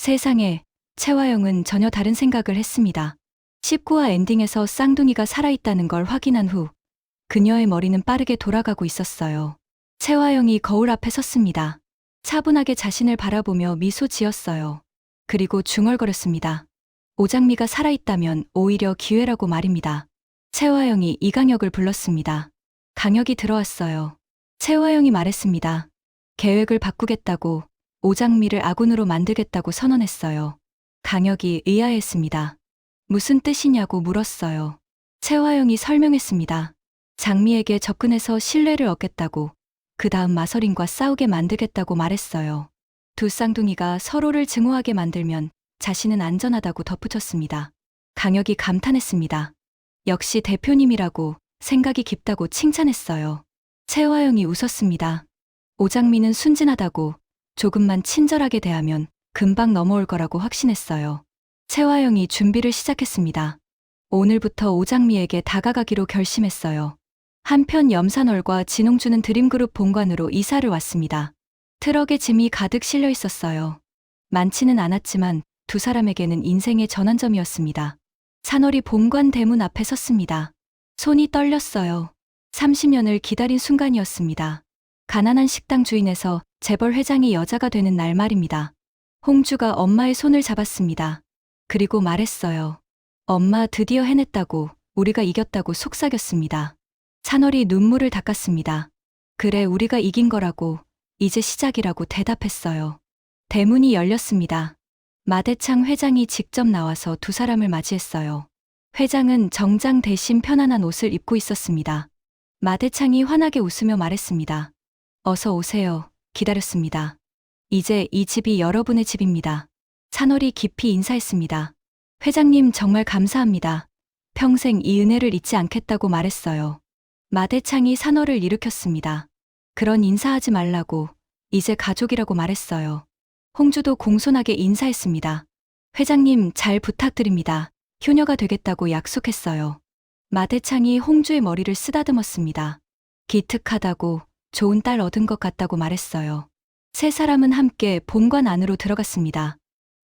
세상에, 채화영은 전혀 다른 생각을 했습니다. 19화 엔딩에서 쌍둥이가 살아있다는 걸 확인한 후 그녀의 머리는 빠르게 돌아가고 있었어요. 채화영이 거울 앞에 섰습니다. 차분하게 자신을 바라보며 미소 지었어요. 그리고 중얼거렸습니다. 오장미가 살아있다면 오히려 기회라고 말입니다. 채화영이 이강혁을 불렀습니다. 강혁이 들어왔어요. 채화영이 말했습니다. 계획을 바꾸겠다고, 오장미를 아군으로 만들겠다고 선언했어요. 강혁이 의아해했습니다. 무슨 뜻이냐고 물었어요. 채화영이 설명했습니다. 장미에게 접근해서 신뢰를 얻겠다고, 그 다음 마설인과 싸우게 만들겠다고 말했어요. 두 쌍둥이가 서로를 증오하게 만들면 자신은 안전하다고 덧붙였습니다. 강혁이 감탄했습니다. 역시 대표님이라고, 생각이 깊다고 칭찬했어요. 채화영이 웃었습니다. 오장미는 순진하다고, 조금만 친절하게 대하면 금방 넘어올 거라고 확신했어요. 채화영이 준비를 시작했습니다. 오늘부터 오장미에게 다가가기로 결심했어요. 한편 염산월과 진홍주는 드림그룹 본관으로 이사를 왔습니다. 트럭에 짐이 가득 실려 있었어요. 많지는 않았지만 두 사람에게는 인생의 전환점이었습니다. 산월이 본관 대문 앞에 섰습니다. 손이 떨렸어요. 30년을 기다린 순간이었습니다. 가난한 식당 주인에서 재벌 회장이 여자가 되는 날 말입니다. 홍주가 엄마의 손을 잡았습니다. 그리고 말했어요. 엄마 드디어 해냈다고, 우리가 이겼다고 속삭였습니다. 산월이 눈물을 닦았습니다. 그래, 우리가 이긴 거라고, 이제 시작이라고 대답했어요. 대문이 열렸습니다. 마대창 회장이 직접 나와서 두 사람을 맞이했어요. 회장은 정장 대신 편안한 옷을 입고 있었습니다. 마대창이 환하게 웃으며 말했습니다. 어서 오세요. 기다렸습니다. 이제 이 집이 여러분의 집입니다. 산월이 깊이 인사했습니다. 회장님 정말 감사합니다. 평생 이 은혜를 잊지 않겠다고 말했어요. 마대창이 산월을 일으켰습니다. 그런 인사하지 말라고, 이제 가족이라고 말했어요. 홍주도 공손하게 인사했습니다. 회장님 잘 부탁드립니다. 효녀가 되겠다고 약속했어요. 마대창이 홍주의 머리를 쓰다듬었습니다. 기특하다고, 좋은 딸 얻은 것 같다고 말했어요. 세 사람은 함께 본관 안으로 들어갔습니다.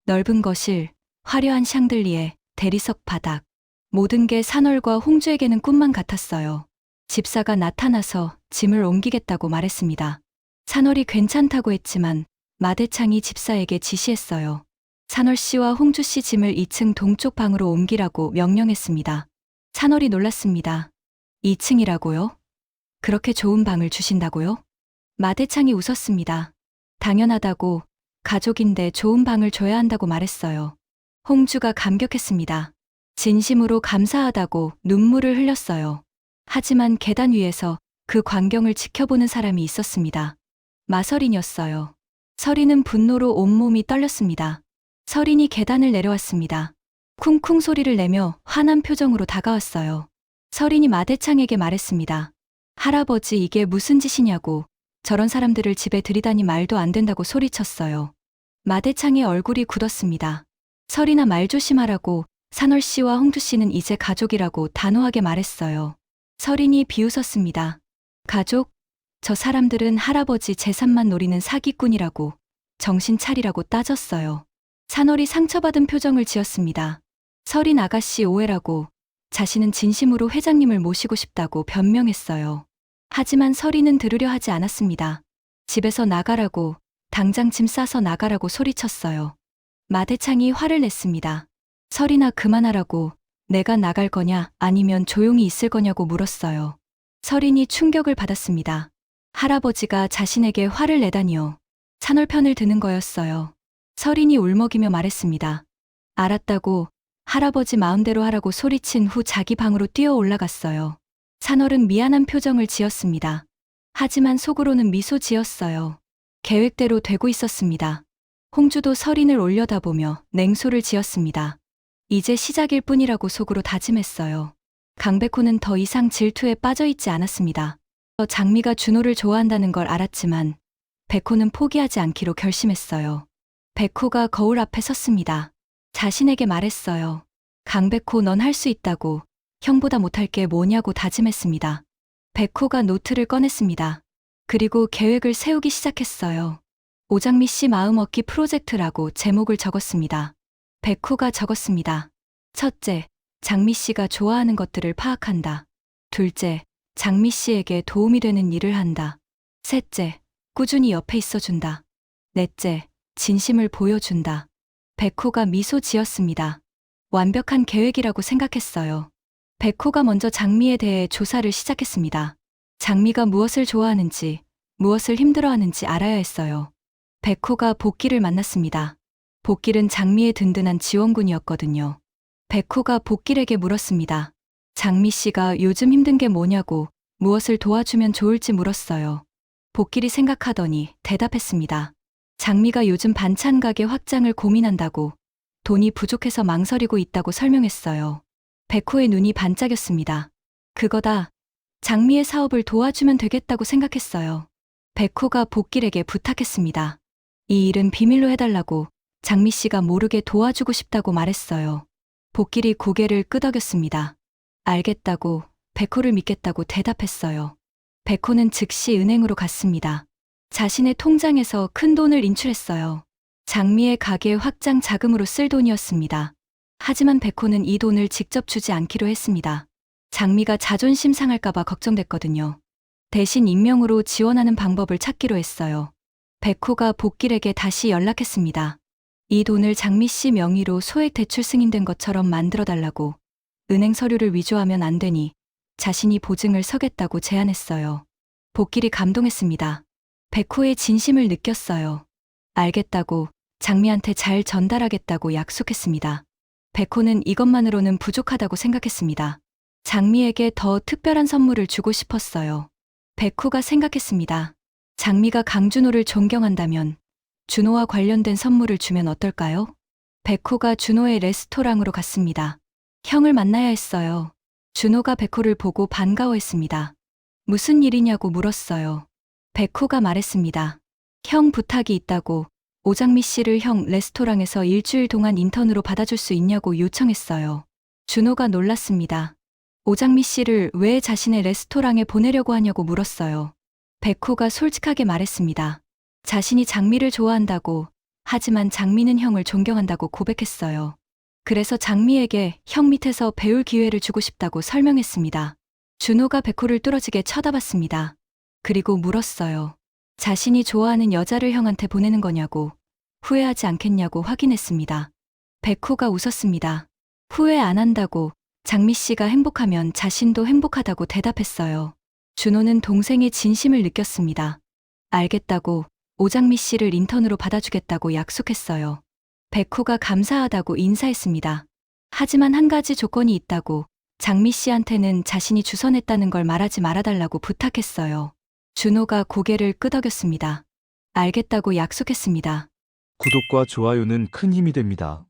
넓은 거실, 화려한 샹들리에, 대리석 바닥. 모든 게 산월과 홍주에게는 꿈만 같았어요. 집사가 나타나서 짐을 옮기겠다고 말했습니다. 산월이 괜찮다고 했지만 마대창이 집사에게 지시했어요. 산월 씨와 홍주 씨 짐을 2층 동쪽 방으로 옮기라고 명령했습니다. 산월이 놀랐습니다. 2층이라고요? 그렇게 좋은 방을 주신다고요? 마대창이 웃었습니다. 당연하다고, 가족인데 좋은 방을 줘야 한다고 말했어요. 홍주가 감격했습니다. 진심으로 감사하다고 눈물을 흘렸어요. 하지만 계단 위에서 그 광경을 지켜보는 사람이 있었습니다. 마설인이었어요. 설인은 분노로 온몸이 떨렸습니다. 설인이 계단을 내려왔습니다. 쿵쿵 소리를 내며 화난 표정으로 다가왔어요. 설인이 마대창에게 말했습니다. 할아버지 이게 무슨 짓이냐고, 저런 사람들을 집에 들이다니 말도 안 된다고 소리쳤어요. 마대창의 얼굴이 굳었습니다. 설이나 말 조심하라고, 산월 씨와 홍주 씨는 이제 가족이라고 단호하게 말했어요. 설인이 비웃었습니다. 가족? 저 사람들은 할아버지 재산만 노리는 사기꾼이라고, 정신 차리라고 따졌어요. 산월이 상처받은 표정을 지었습니다. 설인 아가씨 오해라고, 자신은 진심으로 회장님을 모시고 싶다고 변명했어요. 하지만 설인은 들으려 하지 않았습니다. 집에서 나가라고, 당장 짐 싸서 나가라고 소리쳤어요. 마대창이 화를 냈습니다. 설인아 그만하라고, 내가 나갈 거냐 아니면 조용히 있을 거냐고 물었어요. 설인이 충격을 받았습니다. 할아버지가 자신에게 화를 내다니요. 산월 편을 드는 거였어요. 설인이 울먹이며 말했습니다. 알았다고, 할아버지 마음대로 하라고 소리친 후 자기 방으로 뛰어 올라갔어요. 산월은 미안한 표정을 지었습니다. 하지만 속으로는 미소 지었어요. 계획대로 되고 있었습니다. 홍주도 설인을 올려다보며 냉소를 지었습니다. 이제 시작일 뿐이라고 속으로 다짐했어요. 강백호는 더 이상 질투에 빠져있지 않았습니다. 장미가 준호를 좋아한다는 걸 알았지만 백호는 포기하지 않기로 결심했어요. 백호가 거울 앞에 섰습니다. 자신에게 말했어요. 강백호 넌 할 수 있다고, 형보다 못할 게 뭐냐고 다짐했습니다. 백호가 노트를 꺼냈습니다. 그리고 계획을 세우기 시작했어요. 오장미 씨 마음 얻기 프로젝트라고 제목을 적었습니다. 백호가 적었습니다. 첫째, 장미 씨가 좋아하는 것들을 파악한다. 둘째, 장미 씨에게 도움이 되는 일을 한다. 셋째, 꾸준히 옆에 있어준다. 넷째, 진심을 보여준다. 백호가 미소 지었습니다. 완벽한 계획이라고 생각했어요. 백호가 먼저 장미에 대해 조사를 시작했습니다. 장미가 무엇을 좋아하는지, 무엇을 힘들어하는지 알아야 했어요. 백호가 복길을 만났습니다. 복길은 장미의 든든한 지원군이었거든요. 백호가 복길에게 물었습니다. 장미 씨가 요즘 힘든 게 뭐냐고, 무엇을 도와주면 좋을지 물었어요. 복길이 생각하더니 대답했습니다. 장미가 요즘 반찬 가게 확장을 고민한다고, 돈이 부족해서 망설이고 있다고 설명했어요. 백호의 눈이 반짝였습니다. 그거다. 장미의 사업을 도와주면 되겠다고 생각했어요. 백호가 복길에게 부탁했습니다. 이 일은 비밀로 해달라고, 장미 씨가 모르게 도와주고 싶다고 말했어요. 복길이 고개를 끄덕였습니다. 알겠다고, 백호를 믿겠다고 대답했어요. 백호는 즉시 은행으로 갔습니다. 자신의 통장에서 큰 돈을 인출했어요. 장미의 가게 확장 자금으로 쓸 돈이었습니다. 하지만 백호는 이 돈을 직접 주지 않기로 했습니다. 장미가 자존심 상할까봐 걱정됐거든요. 대신 익명으로 지원하는 방법을 찾기로 했어요. 백호가 복길에게 다시 연락했습니다. 이 돈을 장미 씨 명의로 소액 대출 승인된 것처럼 만들어달라고, 은행 서류를 위조하면 안 되니 자신이 보증을 서겠다고 제안했어요. 복길이 감동했습니다. 백호의 진심을 느꼈어요. 알겠다고, 장미한테 잘 전달하겠다고 약속했습니다. 백호는 이것만으로는 부족하다고 생각했습니다. 장미에게 더 특별한 선물을 주고 싶었어요. 백호가 생각했습니다. 장미가 강준호를 존경한다면 준호와 관련된 선물을 주면 어떨까요? 백호가 준호의 레스토랑으로 갔습니다. 형을 만나야 했어요. 준호가 백호를 보고 반가워했습니다. 무슨 일이냐고 물었어요. 백호가 말했습니다. 형 부탁이 있다고, 오장미 씨를 형 레스토랑에서 일주일 동안 인턴으로 받아줄 수 있냐고 요청했어요. 준호가 놀랐습니다. 오장미 씨를 왜 자신의 레스토랑에 보내려고 하냐고 물었어요. 백호가 솔직하게 말했습니다. 자신이 장미를 좋아한다고, 하지만 장미는 형을 존경한다고 고백했어요. 그래서 장미에게 형 밑에서 배울 기회를 주고 싶다고 설명했습니다. 준호가 백호를 뚫어지게 쳐다봤습니다. 그리고 물었어요. 자신이 좋아하는 여자를 형한테 보내는 거냐고, 후회하지 않겠냐고 확인했습니다. 백호가 웃었습니다. 후회 안 한다고, 장미 씨가 행복하면 자신도 행복하다고 대답했어요. 준호는 동생의 진심을 느꼈습니다. 알겠다고, 오장미 씨를 인턴으로 받아주겠다고 약속했어요. 백호가 감사하다고 인사했습니다. 하지만 한 가지 조건이 있다고, 장미 씨한테는 자신이 주선했다는 걸 말하지 말아달라고 부탁했어요. 준호가 고개를 끄덕였습니다. 알겠다고 약속했습니다. 구독과 좋아요는 큰 힘이 됩니다.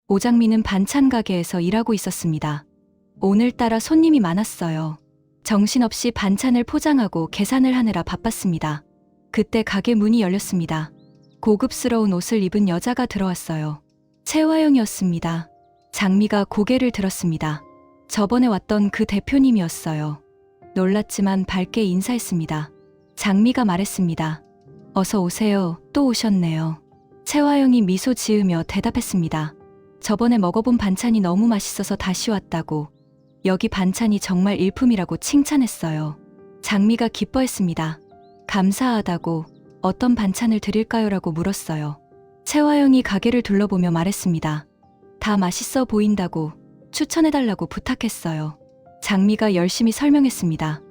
오장미는 반찬 가게에서 일하고 있었습니다. 오늘따라 손님이 많았어요. 정신없이 반찬을 포장하고 계산을 하느라 바빴습니다. 그때 가게 문이 열렸습니다. 고급스러운 옷을 입은 여자가 들어왔어요. 최화영이었습니다. 장미가 고개를 들었습니다. 저번에 왔던 그 대표님이었어요. 놀랐지만 밝게 인사했습니다. 장미가 말했습니다. 어서 오세요. 또 오셨네요. 최화영이 미소 지으며 대답했습니다. 저번에 먹어본 반찬이 너무 맛있어서 다시 왔다고, 여기 반찬이 정말 일품이라고 칭찬했어요. 장미가 기뻐했습니다. 감사하다고, 어떤 반찬을 드릴까요? 라고 물었어요. 최화영이 가게를 둘러보며 말했습니다. 다 맛있어 보인다고, 추천해달라고 부탁했어요. 장미가 열심히 설명했습니다.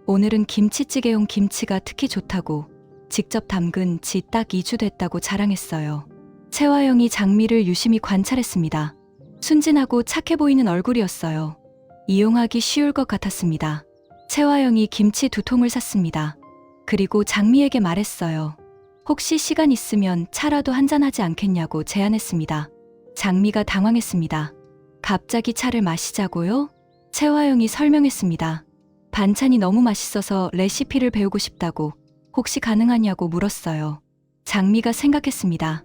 오늘은 김치찌개용 김치가 특히 좋다고, 직접 담근 지 딱 2주 됐다고 자랑했어요. 최화영이 장미를 유심히 관찰했습니다. 순진하고 착해 보이는 얼굴이었어요. 이용하기 쉬울 것 같았습니다. 최화영이 김치 2통을 샀습니다. 그리고 장미에게 말했어요. 혹시 시간 있으면 차라도 한잔하지 않겠냐고 제안했습니다. 장미가 당황했습니다. 갑자기 차를 마시자고요? 최화영이 설명했습니다. 반찬이 너무 맛있어서 레시피를 배우고 싶다고, 혹시 가능하냐고 물었어요. 장미가 생각했습니다.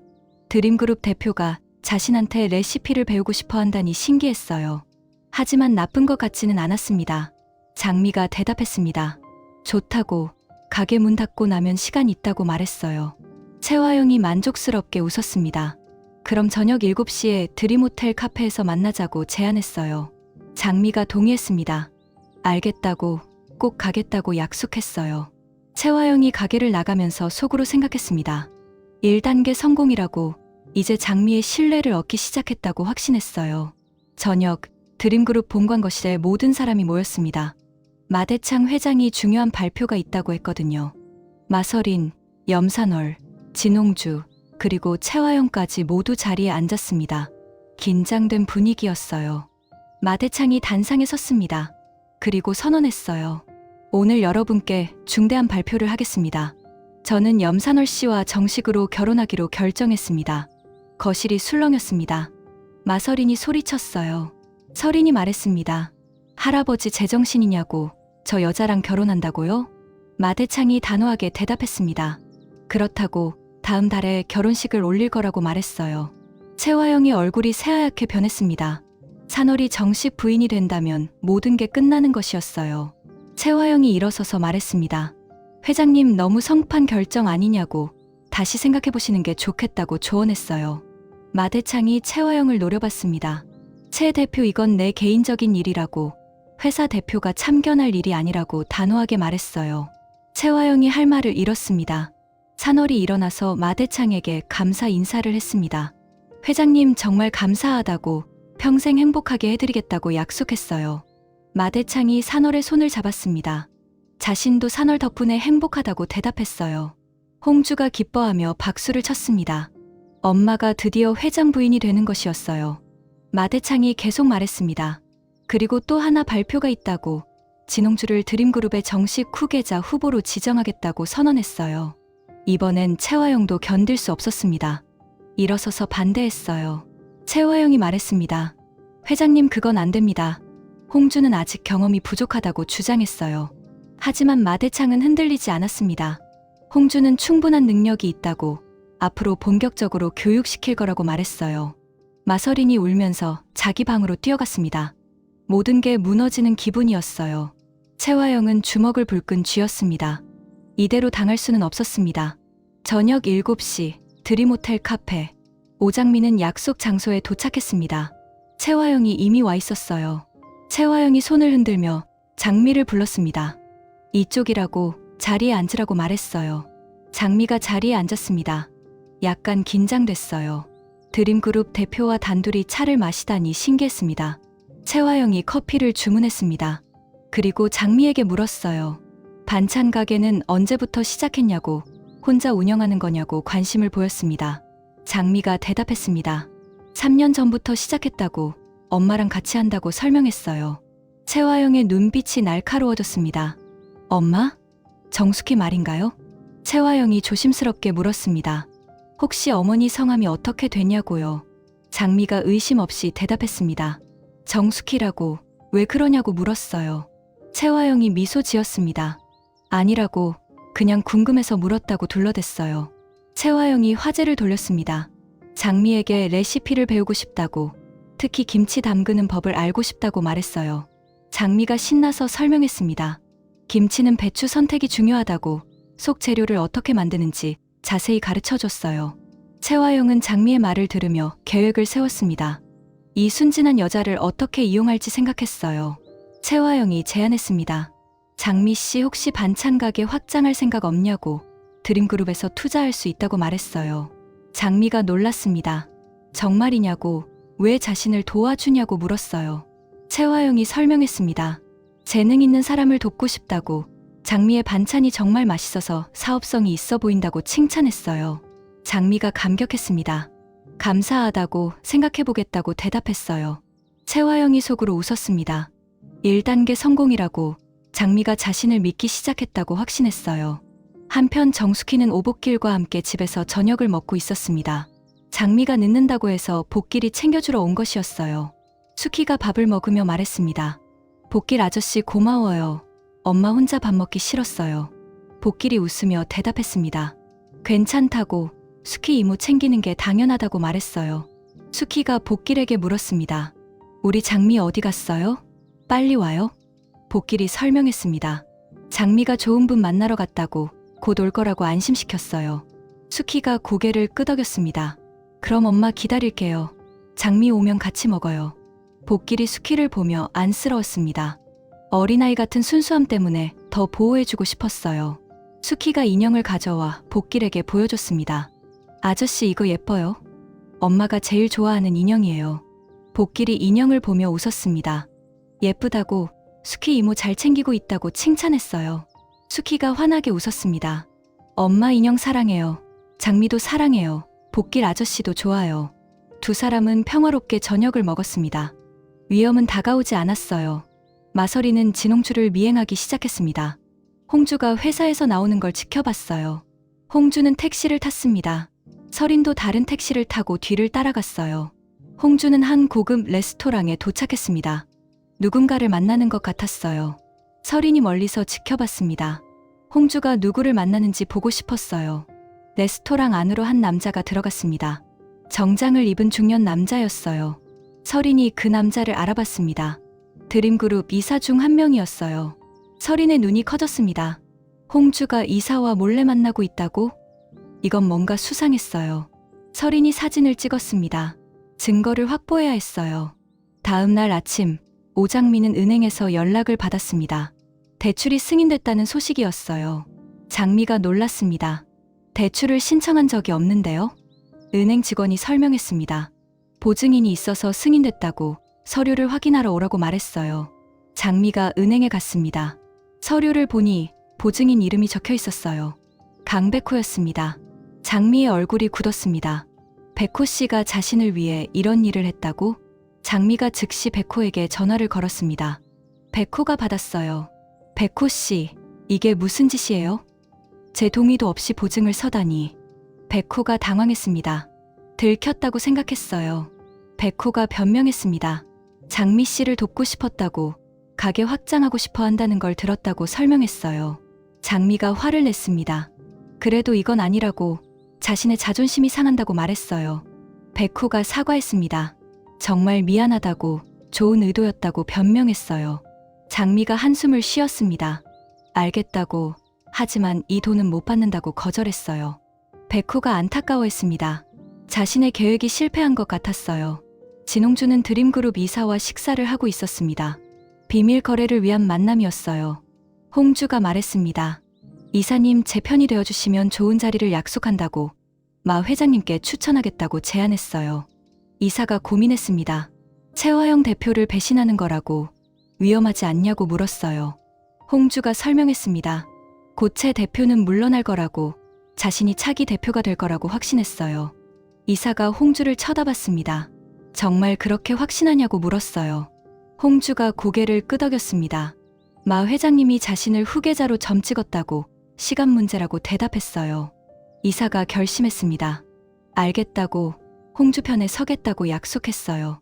드림그룹 대표가 자신한테 레시피를 배우고 싶어 한다니 신기했어요. 하지만 나쁜 것 같지는 않았습니다. 장미가 대답했습니다. 좋다고, 가게 문 닫고 나면 시간 있다고 말했어요. 채화영이 만족스럽게 웃었습니다. 그럼 저녁 7시에 드림호텔 카페에서 만나자고 제안했어요. 장미가 동의했습니다. 알겠다고, 꼭 가겠다고 약속했어요. 채화영이 가게를 나가면서 속으로 생각했습니다. 1단계 성공이라고, 이제 장미의 신뢰를 얻기 시작했다고 확신했어요. 저녁, 드림그룹 본관거실에 모든 사람이 모였습니다. 마대창 회장이 중요한 발표가 있다고 했거든요. 마설인, 염산월, 진홍주, 그리고 채화영까지 모두 자리에 앉았습니다. 긴장된 분위기였어요. 마대창이 단상에 섰습니다. 그리고 선언했어요. 오늘 여러분께 중대한 발표를 하겠습니다. 저는 염산월 씨와 정식으로 결혼하기로 결정했습니다. 거실이 술렁였습니다. 마설인이 소리쳤어요. 설인이 말했습니다. 할아버지 제정신이냐고, 저 여자랑 결혼한다고요? 마대창이 단호하게 대답했습니다. 그렇다고 다음 달에 결혼식을 올릴 거라고 말했어요. 채화영이 얼굴이 새하얗게 변했습니다. 산월이 정식 부인이 된다면 모든 게 끝나는 것이었어요. 채화영이 일어서서 말했습니다. 회장님 너무 성판 결정 아니냐고, 다시 생각해보시는 게 좋겠다고 조언했어요. 마대창이 채화영을 노려봤습니다. 채 대표, 이건 내 개인적인 일이라고, 회사 대표가 참견할 일이 아니라고 단호하게 말했어요. 채화영이 할 말을 잃었습니다. 산월이 일어나서 마대창에게 감사 인사를 했습니다. 회장님 정말 감사하다고, 평생 행복하게 해드리겠다고 약속했어요. 마대창이 산월의 손을 잡았습니다. 자신도 산월 덕분에 행복하다고 대답했어요. 홍주가 기뻐하며 박수를 쳤습니다. 엄마가 드디어 회장 부인이 되는 것이었어요. 마대창이 계속 말했습니다. 그리고 또 하나 발표가 있다고, 진홍주를 드림그룹의 정식 후계자 후보로 지정하겠다고 선언했어요. 이번엔 채화영도 견딜 수 없었습니다. 일어서서 반대했어요. 채화영이 말했습니다. 회장님 그건 안 됩니다. 홍주는 아직 경험이 부족하다고 주장했어요. 하지만 마대창은 흔들리지 않았습니다. 홍주는 충분한 능력이 있다고, 앞으로 본격적으로 교육시킬 거라고 말했어요. 마설인이 울면서 자기 방으로 뛰어갔습니다. 모든 게 무너지는 기분이었어요. 채화영은 주먹을 불끈 쥐었습니다. 이대로 당할 수는 없었습니다. 저녁 7시 드림호텔 카페. 오장민은 약속 장소에 도착했습니다. 채화영이 이미 와 있었어요. 채화영이 손을 흔들며 장미를 불렀습니다. 이쪽이라고, 자리에 앉으라고 말했어요. 장미가 자리에 앉았습니다. 약간 긴장됐어요. 드림그룹 대표와 단둘이 차를 마시다니 신기했습니다. 채화영이 커피를 주문했습니다. 그리고 장미에게 물었어요. 반찬 가게는 언제부터 시작했냐고, 혼자 운영하는 거냐고 관심을 보였습니다. 장미가 대답했습니다. 3년 전부터 시작했다고, 엄마랑 같이 한다고 설명했어요. 채화영의 눈빛이 날카로워졌습니다. 엄마? 정숙희 말인가요? 채화영이 조심스럽게 물었습니다. 혹시 어머니 성함이 어떻게 되냐고요. 장미가 의심 없이 대답했습니다. 정숙희라고, 왜 그러냐고 물었어요. 채화영이 미소 지었습니다. 아니라고, 그냥 궁금해서 물었다고 둘러댔어요. 채화영이 화제를 돌렸습니다. 장미에게 레시피를 배우고 싶다고, 특히 김치 담그는 법을 알고 싶다고 말했어요. 장미가 신나서 설명했습니다. 김치는 배추 선택이 중요하다고, 속 재료를 어떻게 만드는지 자세히 가르쳐줬어요. 채화영은 장미의 말을 들으며 계획을 세웠습니다. 이 순진한 여자를 어떻게 이용할지 생각했어요. 채화영이 제안했습니다. 장미 씨 혹시 반찬 가게 확장할 생각 없냐고, 드림그룹에서 투자할 수 있다고 말했어요. 장미가 놀랐습니다. 정말이냐고, 왜 자신을 도와주냐고 물었어요. 채화영이 설명했습니다. 재능 있는 사람을 돕고 싶다고, 장미의 반찬이 정말 맛있어서 사업성이 있어 보인다고 칭찬했어요. 장미가 감격했습니다. 감사하다고, 생각해보겠다고 대답했어요. 채화영이 속으로 웃었습니다. 1단계 성공이라고, 장미가 자신을 믿기 시작했다고 확신했어요. 한편 정숙희는 오복길과 함께 집에서 저녁을 먹고 있었습니다. 장미가 늦는다고 해서 복길이 챙겨주러 온 것이었어요. 숙희가 밥을 먹으며 말했습니다. 복길 아저씨 고마워요. 엄마 혼자 밥 먹기 싫었어요. 복길이 웃으며 대답했습니다. 괜찮다고, 숙희 이모 챙기는 게 당연하다고 말했어요. 숙희가 복길에게 물었습니다. 우리 장미 어디 갔어요? 빨리 와요? 복길이 설명했습니다. 장미가 좋은 분 만나러 갔다고, 곧 올 거라고 안심시켰어요. 수키가 고개를 끄덕였습니다. 그럼 엄마 기다릴게요. 장미 오면 같이 먹어요. 복길이 수키를 보며 안쓰러웠습니다. 어린아이 같은 순수함 때문에 더 보호해주고 싶었어요. 수키가 인형을 가져와 복길에게 보여줬습니다. 아저씨 이거 예뻐요? 엄마가 제일 좋아하는 인형이에요. 복길이 인형을 보며 웃었습니다. 예쁘다고, 수키 이모 잘 챙기고 있다고 칭찬했어요. 수키가 환하게 웃었습니다. 엄마 인형 사랑해요. 장미도 사랑해요. 복길 아저씨도 좋아요. 두 사람은 평화롭게 저녁을 먹었습니다. 위험은 다가오지 않았어요. 마서리는 진홍주를 미행하기 시작했습니다. 홍주가 회사에서 나오는 걸 지켜봤어요. 홍주는 택시를 탔습니다. 서린도 다른 택시를 타고 뒤를 따라갔어요. 홍주는 한 고급 레스토랑에 도착했습니다. 누군가를 만나는 것 같았어요. 서린이 멀리서 지켜봤습니다. 홍주가 누구를 만나는지 보고 싶었어요. 레스토랑 안으로 한 남자가 들어갔습니다. 정장을 입은 중년 남자였어요. 서린이 그 남자를 알아봤습니다. 드림그룹 이사 중 한 명이었어요. 서린의 눈이 커졌습니다. 홍주가 이사와 몰래 만나고 있다고? 이건 뭔가 수상했어요. 서린이 사진을 찍었습니다. 증거를 확보해야 했어요. 다음 날 아침, 오장미는 은행에서 연락을 받았습니다. 대출이 승인됐다는 소식이었어요. 장미가 놀랐습니다. 대출을 신청한 적이 없는데요? 은행 직원이 설명했습니다. 보증인이 있어서 승인됐다고 서류를 확인하러 오라고 말했어요. 장미가 은행에 갔습니다. 서류를 보니 보증인 이름이 적혀 있었어요. 강백호였습니다. 장미의 얼굴이 굳었습니다. 백호 씨가 자신을 위해 이런 일을 했다고? 장미가 즉시 백호에게 전화를 걸었습니다. 백호가 받았어요. 백호 씨, 이게 무슨 짓이에요? 제 동의도 없이 보증을 서다니. 백호가 당황했습니다. 들켰다고 생각했어요. 백호가 변명했습니다. 장미 씨를 돕고 싶었다고, 가게 확장하고 싶어 한다는 걸 들었다고 설명했어요. 장미가 화를 냈습니다. 그래도 이건 아니라고, 자신의 자존심이 상한다고 말했어요. 백호가 사과했습니다. 정말 미안하다고, 좋은 의도였다고 변명했어요. 장미가 한숨을 쉬었습니다. 알겠다고, 하지만 이 돈은 못 받는다고 거절했어요. 백호가 안타까워했습니다. 자신의 계획이 실패한 것 같았어요. 진홍주는 드림그룹 이사와 식사를 하고 있었습니다. 비밀 거래를 위한 만남이었어요. 홍주가 말했습니다. 이사님 제 편이 되어주시면 좋은 자리를 약속한다고, 마 회장님께 추천하겠다고 제안했어요. 이사가 고민했습니다. 최화영 대표를 배신하는 거라고, 위험하지 않냐고 물었어요. 홍주가 설명했습니다. 곧 최 대표는 물러날 거라고, 자신이 차기 대표가 될 거라고 확신했어요. 이사가 홍주를 쳐다봤습니다. 정말 그렇게 확신하냐고 물었어요. 홍주가 고개를 끄덕였습니다. 마 회장님이 자신을 후계자로 점찍었다고, 시간 문제라고 대답했어요. 이사가 결심했습니다. 알겠다고, 홍주 편에 서겠다고 약속했어요.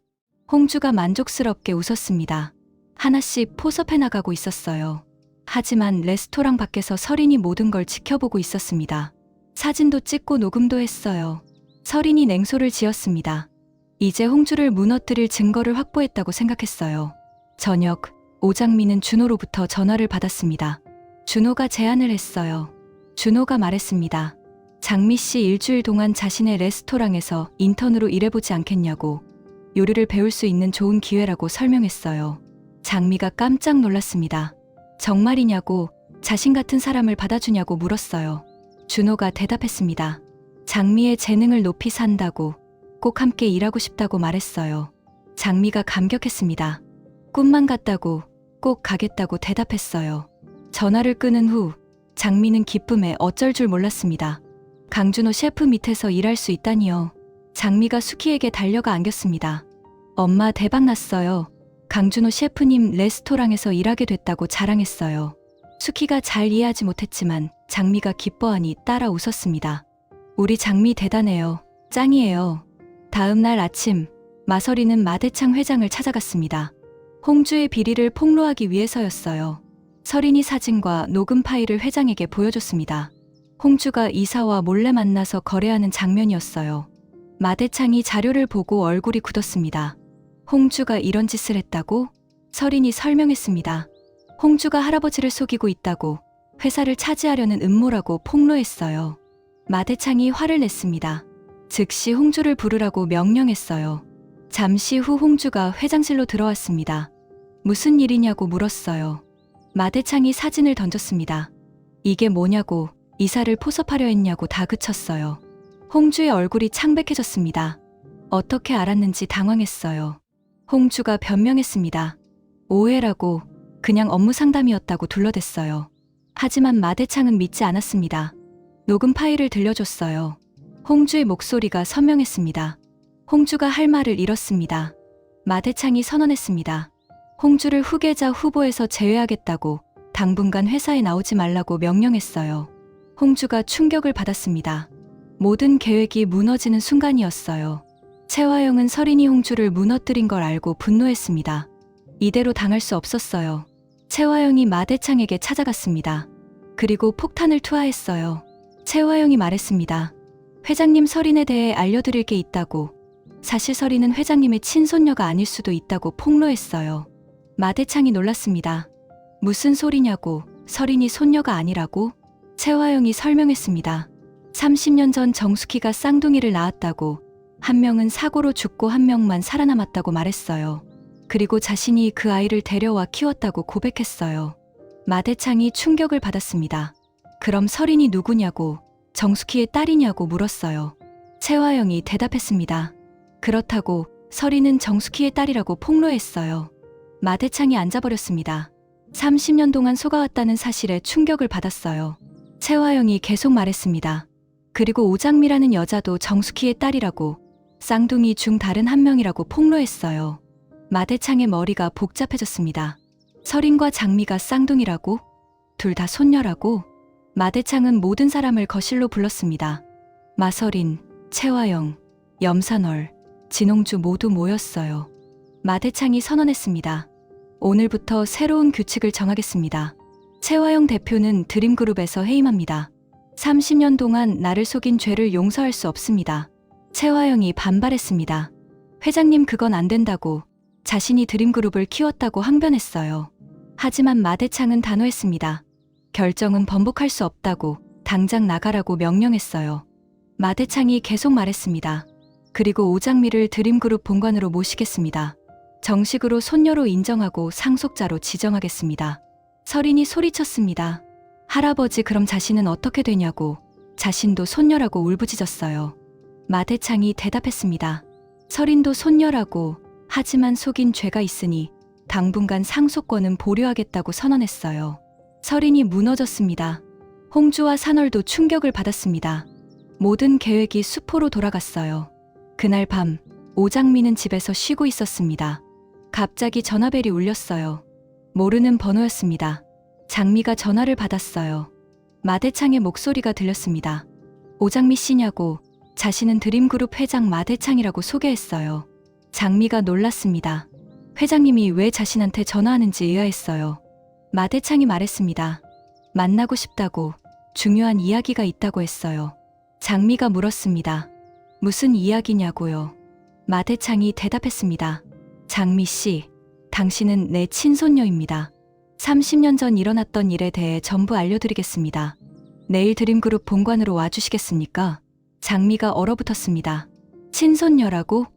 홍주가 만족스럽게 웃었습니다. 하나씩 포섭해 나가고 있었어요. 하지만 레스토랑 밖에서 서린이 모든 걸 지켜보고 있었습니다. 사진도 찍고 녹음도 했어요. 서린이 냉소를 지었습니다. 이제 홍주를 무너뜨릴 증거를 확보했다고 생각했어요. 저녁, 오장미는 준호로부터 전화를 받았습니다. 준호가 제안을 했어요. 준호가 말했습니다. 장미 씨 일주일 동안 자신의 레스토랑에서 인턴으로 일해보지 않겠냐고, 요리를 배울 수 있는 좋은 기회라고 설명했어요. 장미가 깜짝 놀랐습니다. 정말이냐고, 자신 같은 사람을 받아주냐고 물었어요. 준호가 대답했습니다. 장미의 재능을 높이 산다고, 꼭 함께 일하고 싶다고 말했어요. 장미가 감격했습니다. 꿈만 같다고, 꼭 가겠다고 대답했어요. 전화를 끊은 후 장미는 기쁨에 어쩔 줄 몰랐습니다. 강준호 셰프 밑에서 일할 수 있다니요. 장미가 수키에게 달려가 안겼습니다. 엄마 대박 났어요. 강준호 셰프님 레스토랑에서 일하게 됐다고 자랑했어요. 수키가 잘 이해하지 못했지만 장미가 기뻐하니 따라 웃었습니다. 우리 장미 대단해요. 짱이에요. 다음 날 아침, 마서리는 마대창 회장을 찾아갔습니다. 홍주의 비리를 폭로하기 위해서였어요. 서린이 사진과 녹음 파일을 회장에게 보여줬습니다. 홍주가 이사와 몰래 만나서 거래하는 장면이었어요. 마대창이 자료를 보고 얼굴이 굳었습니다. 홍주가 이런 짓을 했다고? 서린이 설명했습니다. 홍주가 할아버지를 속이고 있다고, 회사를 차지하려는 음모라고 폭로했어요. 마대창이 화를 냈습니다. 즉시 홍주를 부르라고 명령했어요. 잠시 후 홍주가 회장실로 들어왔습니다. 무슨 일이냐고 물었어요. 마대창이 사진을 던졌습니다. 이게 뭐냐고, 이사를 포섭하려 했냐고 다그쳤어요. 홍주의 얼굴이 창백해졌습니다. 어떻게 알았는지 당황했어요. 홍주가 변명했습니다. 오해라고, 그냥 업무 상담이었다고 둘러댔어요. 하지만 마대창은 믿지 않았습니다. 녹음 파일을 들려줬어요. 홍주의 목소리가 선명했습니다. 홍주가 할 말을 잃었습니다. 마대창이 선언했습니다. 홍주를 후계자 후보에서 제외하겠다고 당분간 회사에 나오지 말라고 명령했어요. 홍주가 충격을 받았습니다. 모든 계획이 무너지는 순간이었어요. 최화영은 설인이 홍주를 무너뜨린 걸 알고 분노했습니다. 이대로 당할 수 없었어요. 최화영이 마대창에게 찾아갔습니다. 그리고 폭탄을 투하했어요. 최화영이 말했습니다. 회장님 설인에 대해 알려드릴 게 있다고. 사실 설인은 회장님의 친손녀가 아닐 수도 있다고 폭로했어요. 마대창이 놀랐습니다. 무슨 소리냐고, 설인이 손녀가 아니라고? 최화영이 설명했습니다. 30년 전 정숙희가 쌍둥이를 낳았다고, 한 명은 사고로 죽고 한 명만 살아남았다고 말했어요. 그리고 자신이 그 아이를 데려와 키웠다고 고백했어요. 마대창이 충격을 받았습니다. 그럼 설인이 누구냐고, 정숙희의 딸이냐고 물었어요. 최화영이 대답했습니다. 그렇다고 설인은 정숙희의 딸이라고 폭로했어요. 마대창이 앉아버렸습니다. 30년 동안 속아왔다는 사실에 충격을 받았어요. 최화영이 계속 말했습니다. 그리고 오장미라는 여자도 정숙희의 딸이라고, 쌍둥이 중 다른 한 명이라고 폭로했어요. 마대창의 머리가 복잡해졌습니다. 설인과 장미가 쌍둥이라고? 둘 다 손녀라고? 마대창은 모든 사람을 거실로 불렀습니다. 마설인, 최화영, 염산월, 진홍주 모두 모였어요. 마대창이 선언했습니다. 오늘부터 새로운 규칙을 정하겠습니다. 최화영 대표는 드림그룹에서 해임합니다. 30년 동안 나를 속인 죄를 용서할 수 없습니다. 최화영이 반발했습니다. 회장님 그건 안 된다고, 자신이 드림그룹을 키웠다고 항변했어요. 하지만 마대창은 단호했습니다. 결정은 번복할 수 없다고, 당장 나가라고 명령했어요. 마대창이 계속 말했습니다. 그리고 오장미를 드림그룹 본관으로 모시겠습니다. 정식으로 손녀로 인정하고 상속자로 지정하겠습니다. 설인이 소리쳤습니다. 할아버지 그럼 자신은 어떻게 되냐고, 자신도 손녀라고 울부짖었어요. 마대창이 대답했습니다. 설인도 손녀라고, 하지만 속인 죄가 있으니 당분간 상속권은 보류하겠다고 선언했어요. 설인이 무너졌습니다. 홍주와 산월도 충격을 받았습니다. 모든 계획이 수포로 돌아갔어요. 그날 밤 오장미는 집에서 쉬고 있었습니다. 갑자기 전화벨이 울렸어요. 모르는 번호였습니다. 장미가 전화를 받았어요. 마대창의 목소리가 들렸습니다. 오장미 씨냐고, 자신은 드림그룹 회장 마대창이라고 소개했어요. 장미가 놀랐습니다. 회장님이 왜 자신한테 전화하는지 의아했어요. 마대창이 말했습니다. 만나고 싶다고, 중요한 이야기가 있다고 했어요. 장미가 물었습니다. 무슨 이야기냐고요? 마대창이 대답했습니다. 장미 씨, 당신은 내 친손녀입니다. 30년 전 일어났던 일에 대해 전부 알려드리겠습니다. 내일 드림그룹 본관으로 와주시겠습니까? 장미가 얼어붙었습니다. 친손녀라고?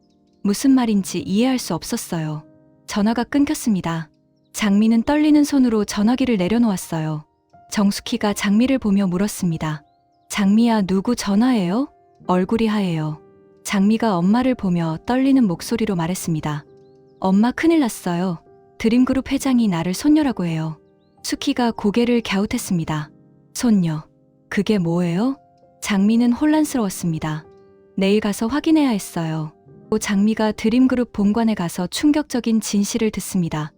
무슨 말인지 이해할 수 없었어요. 전화가 끊겼습니다. 장미는 떨리는 손으로 전화기를 내려놓았어요. 정숙희가 장미를 보며 물었습니다. 장미야, 누구 전화예요? 얼굴이 하얘요. 장미가 엄마를 보며 떨리는 목소리로 말했습니다. 엄마 큰일 났어요. 드림그룹 회장이 나를 손녀라고 해요. 숙희가 고개를 갸웃했습니다. 손녀, 그게 뭐예요? 장미는 혼란스러웠습니다. 내일 가서 확인해야 했어요. 장미가 드림그룹 본관에 가서 충격적인 진실을 듣습니다.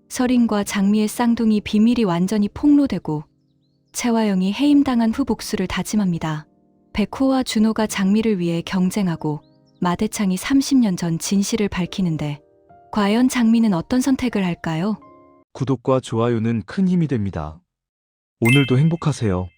설인과 장미의 쌍둥이 비밀이 완전히 폭로되고 최화영이 해임당한 후 복수를 다짐합니다. 백호와 준호가 장미를 위해 경쟁하고 마대창이 30년 전 진실을 밝히는데 과연 장미는 어떤 선택을 할까요? 구독과 좋아요는 큰 힘이 됩니다. 오늘도 행복하세요.